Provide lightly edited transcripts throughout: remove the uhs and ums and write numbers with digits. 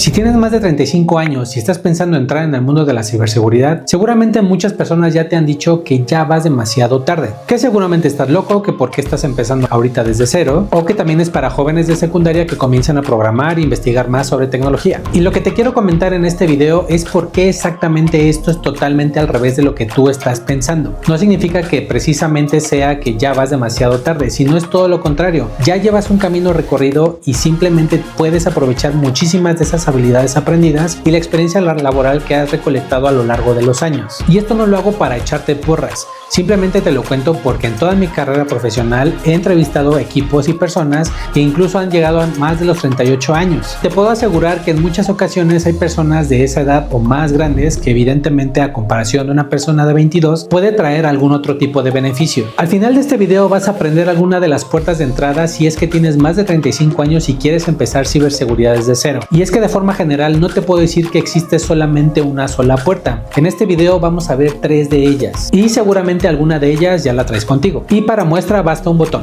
Si tienes más de 35 años y estás pensando en entrar en el mundo de la ciberseguridad, seguramente muchas personas ya te han dicho que ya vas demasiado tarde, que seguramente estás loco, que por qué estás empezando ahorita desde cero, o que también es para jóvenes de secundaria que comienzan a programar e investigar más sobre tecnología. Y lo que te quiero comentar en este video es por qué exactamente esto es totalmente al revés de lo que tú estás pensando. No significa que precisamente sea que ya vas demasiado tarde, sino es todo lo contrario. Ya llevas un camino recorrido y simplemente puedes aprovechar muchísimas de esas habilidades aprendidas y la experiencia laboral que has recolectado a lo largo de los años. Y esto no lo hago para echarte porras, simplemente te lo cuento porque en toda mi carrera profesional he entrevistado equipos y personas que incluso han llegado a más de los 38 años. Te puedo asegurar que en muchas ocasiones hay personas de esa edad o más grandes que evidentemente a comparación de una persona de 22 puede traer algún otro tipo de beneficio. Al final de este video vas a aprender alguna de las puertas de entrada si es que tienes más de 35 años y quieres empezar ciberseguridad desde cero. Y es que de forma general no te puedo decir que existe solamente una sola puerta. En este video vamos a ver 3 de ellas y seguramente alguna de ellas ya la traes contigo. Y para muestra basta un botón.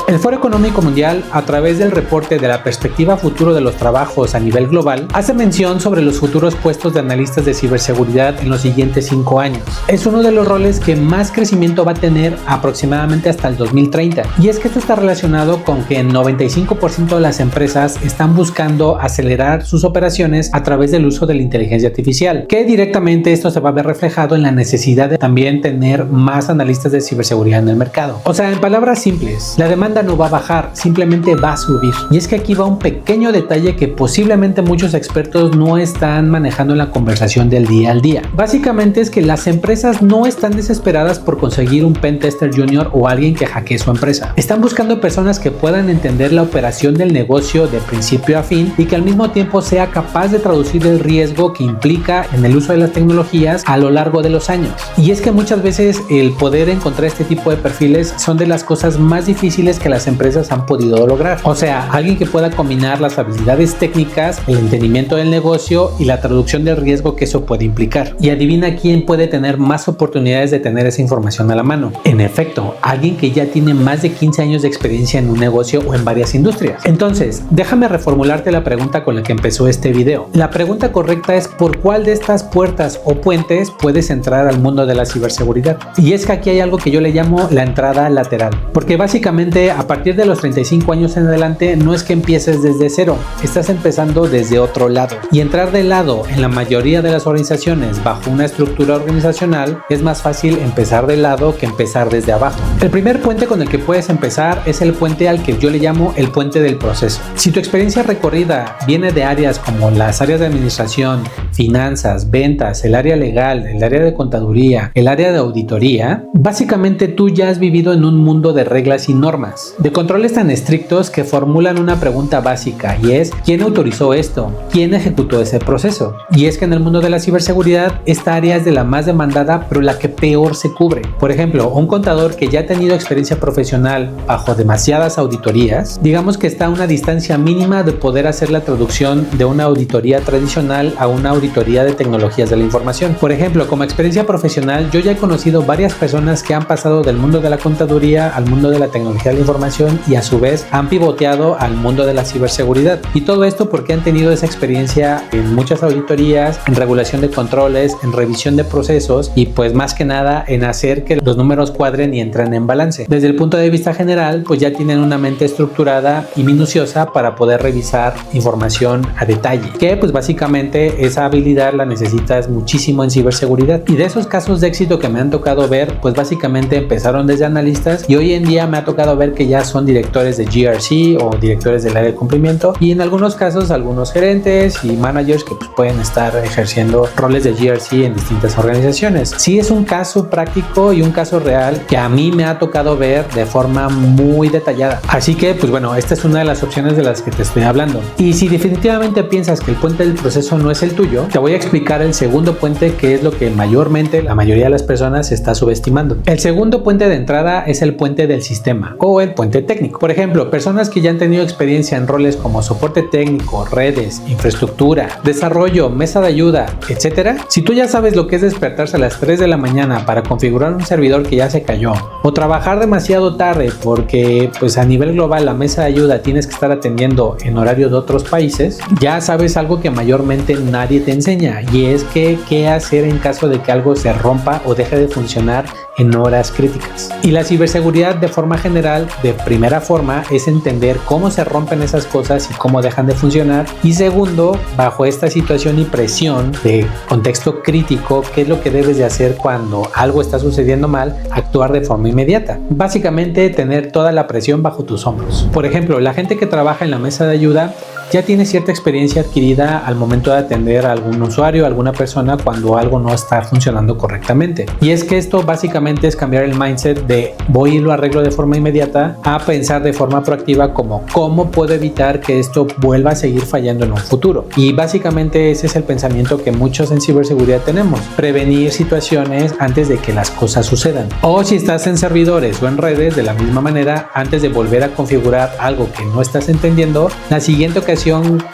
El Foro Económico Mundial, a través del reporte de la perspectiva futuro de los trabajos a nivel global, hace mención sobre los futuros puestos de analistas de ciberseguridad en los siguientes 5 años. Es uno de los roles que más crecimiento va a tener aproximadamente hasta el 2030. Y es que esto está relacionado con que el 95% de las empresas están buscando acelerar sus operaciones a través del uso de la inteligencia artificial, que directamente esto se va a ver reflejado en la necesidad de también tener más analistas de ciberseguridad en el mercado. O sea, en palabras simples, la demanda no va a bajar, simplemente va a subir. Y es que aquí va un pequeño detalle que posiblemente muchos expertos no están manejando en la conversación del día al día. Básicamente es que las empresas no están desesperadas por conseguir un pentester junior o alguien que hackee su empresa. Están buscando personas que puedan entender la operación del negocio de principio a fin y que al mismo tiempo sea capaz de traducir el riesgo que implica en el uso de las tecnologías a lo largo de los años. Y es que muchas veces el poder encontrar este tipo de perfiles son de las cosas más difíciles que las empresas han podido lograr. O sea, alguien que pueda combinar las habilidades técnicas, el entendimiento del negocio y la traducción del riesgo que eso puede implicar. Y adivina quién puede tener más oportunidades de tener esa información a la mano. En efecto, alguien que ya tiene más de 15 años de experiencia en un negocio o en varias industrias. Entonces, déjame reformularte la pregunta con la que empezó este video. La pregunta correcta es ¿por cuál de estas puertas o puentes puedes entrar al mundo de la ciberseguridad? Y es que aquí hay algo que yo le llamo la entrada lateral. Porque básicamente a partir de los 35 años en adelante no es que empieces desde cero, estás empezando desde otro lado. Y entrar de lado en la mayoría de las organizaciones bajo una estructura organizacional es más fácil empezar de lado que empezar desde abajo. El primer puente con el que puedes empezar es el puente al que yo le llamo el puente del proceso. Si tu experiencia recorrida viene de áreas como las áreas de administración, finanzas, ventas, el área legal, el área de contaduría, el área de auditoría, básicamente tú ya has vivido en un mundo de reglas y normas, de controles tan estrictos que formulan una pregunta básica y es ¿quién autorizó esto? ¿Quién ejecutó ese proceso? Y es que en el mundo de la ciberseguridad esta área es de la más demandada pero la que peor se cubre. Por ejemplo, un contador que ya ha tenido experiencia profesional bajo demasiadas auditorías, digamos que está a una distancia mínima de poder hacer la traducción de una auditoría tradicional a una auditoría de tecnologías de la información. Por ejemplo, como experiencia profesional yo ya he conocido varias personas que han pasado del mundo de la contaduría al mundo de la tecnología de la información y a su vez han pivoteado al mundo de la ciberseguridad. Y todo esto porque han tenido esa experiencia en muchas auditorías, en regulación de controles, en revisión de procesos y pues más que nada en hacer que los números cuadren y entren en balance. Desde el punto de vista general, pues ya tienen una mente estructurada y minuciosa para poder revisar información a detalle, que pues básicamente esa habilidad la necesitas muchísimo en ciberseguridad. Y de esos casos de éxito que me han tocado ver, pues básicamente empezaron desde analistas y hoy en día me ha tocado ver que ya son directores de GRC o directores del área de cumplimiento y en algunos casos algunos gerentes y managers que pues, pueden estar ejerciendo roles de GRC en distintas organizaciones. Sí es un caso práctico y un caso real que a mí me ha tocado ver de forma muy detallada. Así que pues bueno, esta es una de las opciones de las que te estoy hablando. Y si definitivamente piensas que el puente del proceso no es el tuyo, te voy a explicar el segundo puente, que es lo que mayormente la mayoría de las personas está subestimando. El segundo puente de entrada es el puente del sistema o el puente técnico. Por ejemplo, personas que ya han tenido experiencia en roles como soporte técnico, redes, infraestructura, desarrollo, mesa de ayuda, etcétera. Si tú ya sabes lo que es despertarse a las 3 de la mañana para configurar un servidor que ya se cayó, o trabajar demasiado tarde porque pues a nivel global la mesa de ayuda tienes que estar atendiendo en horario de otros países, ya sabes algo que mayormente nadie te enseña, y es que qué hacer en caso de que algo se rompa o deje de funcionar en horas críticas. Y la ciberseguridad de forma general, de primera forma, es entender cómo se rompen esas cosas y cómo dejan de funcionar, y segundo, bajo esta situación y presión de contexto crítico, qué es lo que debes de hacer cuando algo está sucediendo mal, actuar de forma inmediata. Básicamente, tener toda la presión bajo tus hombros. Por ejemplo, la gente que trabaja en la mesa de ayuda ya tiene cierta experiencia adquirida al momento de atender a algún usuario, a alguna persona cuando algo no está funcionando correctamente. Y es que esto básicamente es cambiar el mindset de voy y lo arreglo de forma inmediata a pensar de forma proactiva como cómo puedo evitar que esto vuelva a seguir fallando en un futuro. Y básicamente ese es el pensamiento que muchos en ciberseguridad tenemos: prevenir situaciones antes de que las cosas sucedan. O si estás en servidores o en redes, de la misma manera, antes de volver a configurar algo que no estás entendiendo, la siguiente ocasión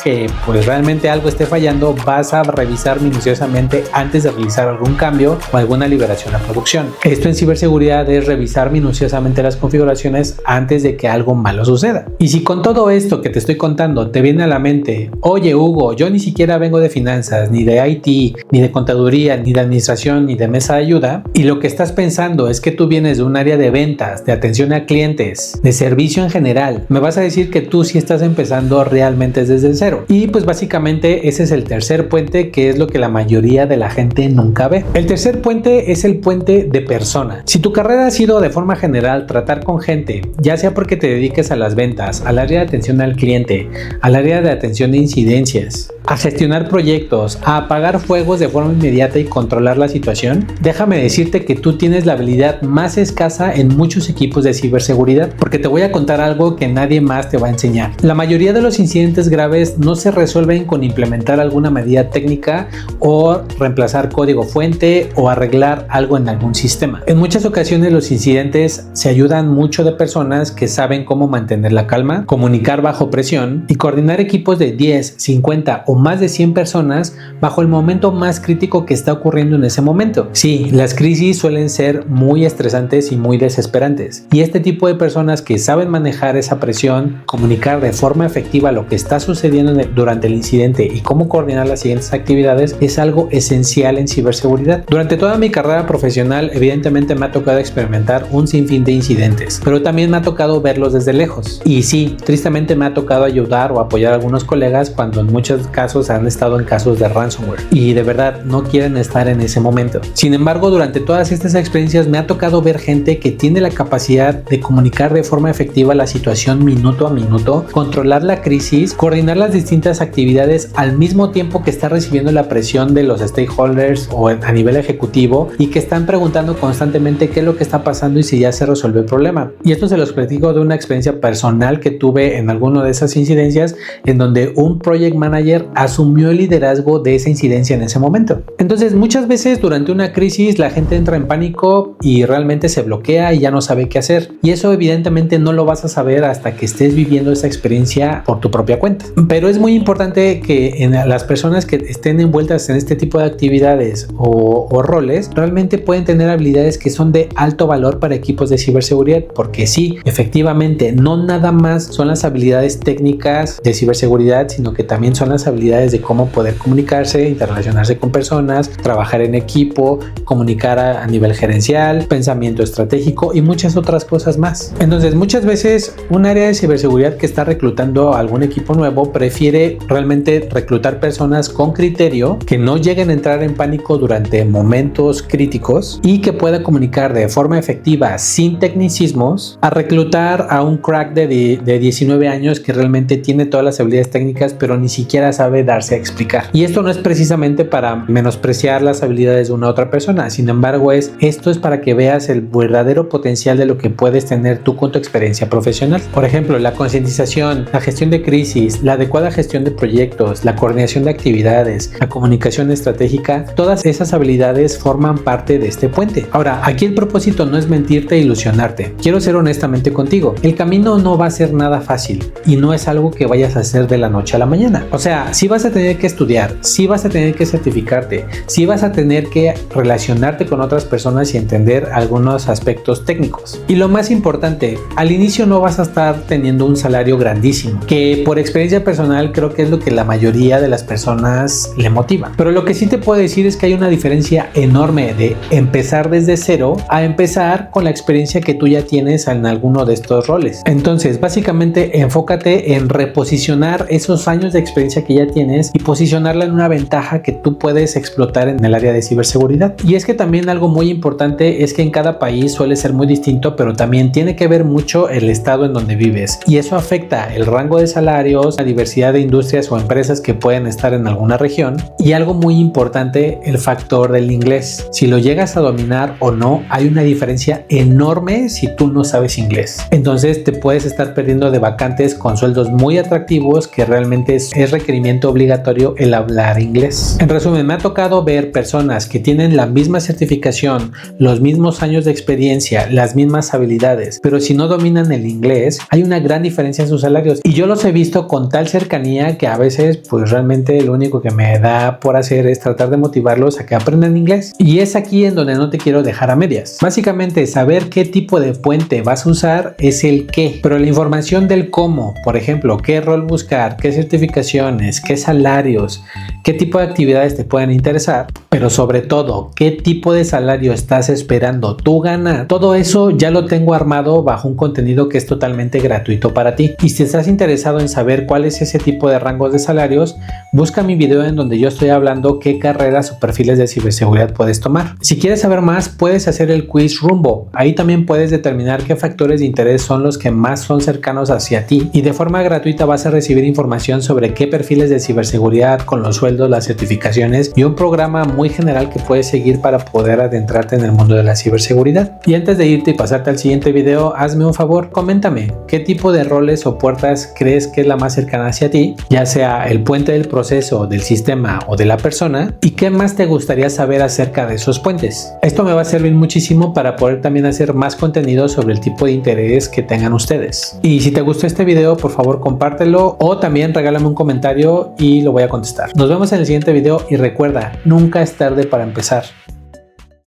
que pues realmente algo esté fallando, vas a revisar minuciosamente antes de realizar algún cambio o alguna liberación a producción. Esto en ciberseguridad es revisar minuciosamente las configuraciones antes de que algo malo suceda. Y si con todo esto que te estoy contando te viene a la mente, oye Hugo, yo ni siquiera vengo de finanzas, ni de IT, ni de contaduría, ni de administración, ni de mesa de ayuda, y lo que estás pensando es que tú vienes de un área de ventas, de atención a clientes, de servicio en general, me vas a decir que tú sí estás empezando realmente desde cero. Y pues básicamente ese es el tercer puente, que es lo que la mayoría de la gente nunca ve. El tercer puente es el puente de persona. Si tu carrera ha sido de forma general tratar con gente, ya sea porque te dediques a las ventas, al área de atención al cliente, al área de atención de incidencias, a gestionar proyectos, a apagar fuegos de forma inmediata y controlar la situación, déjame decirte que tú tienes la habilidad más escasa en muchos equipos de ciberseguridad, porque te voy a contar algo que nadie más te va a enseñar. La mayoría de los incidentes graves no se resuelven con implementar alguna medida técnica o reemplazar código fuente o arreglar algo en algún sistema. En muchas ocasiones los incidentes se ayudan mucho de personas que saben cómo mantener la calma, comunicar bajo presión y coordinar equipos de 10, 50 o más de 100 personas bajo el momento más crítico que está ocurriendo en ese momento. Sí, las crisis suelen ser muy estresantes y muy desesperantes, y este tipo de personas que saben manejar esa presión, comunicar de forma efectiva lo que está sucediendo durante el incidente y cómo coordinar las siguientes actividades es algo esencial en ciberseguridad. Durante toda mi carrera profesional, evidentemente me ha tocado experimentar un sinfín de incidentes, pero también me ha tocado verlos desde lejos. Y sí, tristemente me ha tocado ayudar o apoyar a algunos colegas cuando en muchos casos han estado en casos de ransomware y de verdad no quieren estar en ese momento. Sin embargo, durante todas estas experiencias me ha tocado ver gente que tiene la capacidad de comunicar de forma efectiva la situación minuto a minuto, controlar la crisis, coordinar las distintas actividades al mismo tiempo que está recibiendo la presión de los stakeholders o a nivel ejecutivo, y que están preguntando constantemente qué es lo que está pasando y si ya se resuelve el problema. Y esto se los platico de una experiencia personal que tuve en alguna de esas incidencias, en donde un project manager asumió el liderazgo de esa incidencia en ese momento. Entonces, muchas veces durante una crisis la gente entra en pánico y realmente se bloquea y ya no sabe qué hacer. Y eso evidentemente no lo vas a saber hasta que estés viviendo esa experiencia por tu propia cuenta. Pero es muy importante que en las personas que estén envueltas en este tipo de actividades o roles realmente pueden tener habilidades que son de alto valor para equipos de ciberseguridad, porque sí, efectivamente, no nada más son las habilidades técnicas de ciberseguridad, sino que también son las habilidades de cómo poder comunicarse, interrelacionarse con personas, trabajar en equipo, comunicar a nivel gerencial, pensamiento estratégico y muchas otras cosas más. Entonces, muchas veces un área de ciberseguridad que está reclutando a algún equipo nuevo prefiere realmente reclutar personas con criterio, que no lleguen a entrar en pánico durante momentos críticos y que pueda comunicar de forma efectiva sin tecnicismos, a reclutar a un crack de 19 años que realmente tiene todas las habilidades técnicas pero ni siquiera sabe sabe darse a explicar. Y esto no es precisamente para menospreciar las habilidades de una otra persona, sin embargo esto es para que veas el verdadero potencial de lo que puedes tener tú con tu experiencia profesional. Por ejemplo, la concientización, la gestión de crisis, la adecuada gestión de proyectos, la coordinación de actividades, la comunicación estratégica, todas esas habilidades forman parte de este puente. Ahora, aquí el propósito no es mentirte e ilusionarte. Quiero ser honestamente contigo. El camino no va a ser nada fácil y no es algo que vayas a hacer de la noche a la mañana. O sea, sí vas a tener que estudiar, sí vas a tener que certificarte, sí vas a tener que relacionarte con otras personas y entender algunos aspectos técnicos. Y lo más importante, al inicio no vas a estar teniendo un salario grandísimo, que por experiencia personal creo que es lo que la mayoría de las personas le motiva. Pero lo que sí te puedo decir es que hay una diferencia enorme de empezar desde cero a empezar con la experiencia que tú ya tienes en alguno de estos roles. Entonces, básicamente enfócate en reposicionar esos años de experiencia que ya tienes y posicionarla en una ventaja que tú puedes explotar en el área de ciberseguridad. Y es que también algo muy importante es que en cada país suele ser muy distinto, pero también tiene que ver mucho el estado en donde vives y eso afecta el rango de salarios, la diversidad de industrias o empresas que pueden estar en alguna región y algo muy importante, el factor del inglés. Si lo llegas a dominar o no, hay una diferencia enorme si tú no sabes inglés. Entonces te puedes estar perdiendo de vacantes con sueldos muy atractivos que realmente es requerimiento obligatorio el hablar inglés. En resumen, me ha tocado ver personas que tienen la misma certificación, los mismos años de experiencia, las mismas habilidades, pero si no dominan el inglés, hay una gran diferencia en sus salarios y yo los he visto con tal cercanía que a veces pues realmente lo único que me da por hacer es tratar de motivarlos a que aprendan inglés. Y es aquí en donde no te quiero dejar a medias. Básicamente saber qué tipo de puente vas a usar es el qué, pero la información del cómo, por ejemplo, qué rol buscar, qué certificaciones, qué salarios, qué tipo de actividades te pueden interesar, pero sobre todo qué tipo de salario estás esperando tú ganar, todo eso ya lo tengo armado bajo un contenido que es totalmente gratuito para ti. Y si estás interesado en saber cuál es ese tipo de rangos de salarios, busca mi video en donde yo estoy hablando qué carreras o perfiles de ciberseguridad puedes tomar. Si quieres saber más, puedes hacer el quiz Rumbo. Ahí también puedes determinar qué factores de interés son los que más son cercanos hacia ti y de forma gratuita vas a recibir información sobre qué perfiles de ciberseguridad con los sueldos, las certificaciones y un programa muy general que puedes seguir para poder adentrarte en el mundo de la ciberseguridad. Y antes de irte y pasarte al siguiente video, hazme un favor, coméntame qué tipo de roles o puertas crees que es la más cercana hacia ti, ya sea el puente del proceso, del sistema o de la persona, y qué más te gustaría saber acerca de esos puentes. Esto me va a servir muchísimo para poder también hacer más contenido sobre el tipo de interés que tengan ustedes. Y si te gustó este video, por favor compártelo o también regálame un comentario y lo voy a contestar. Nos vemos en el siguiente video y recuerda, nunca es tarde para empezar.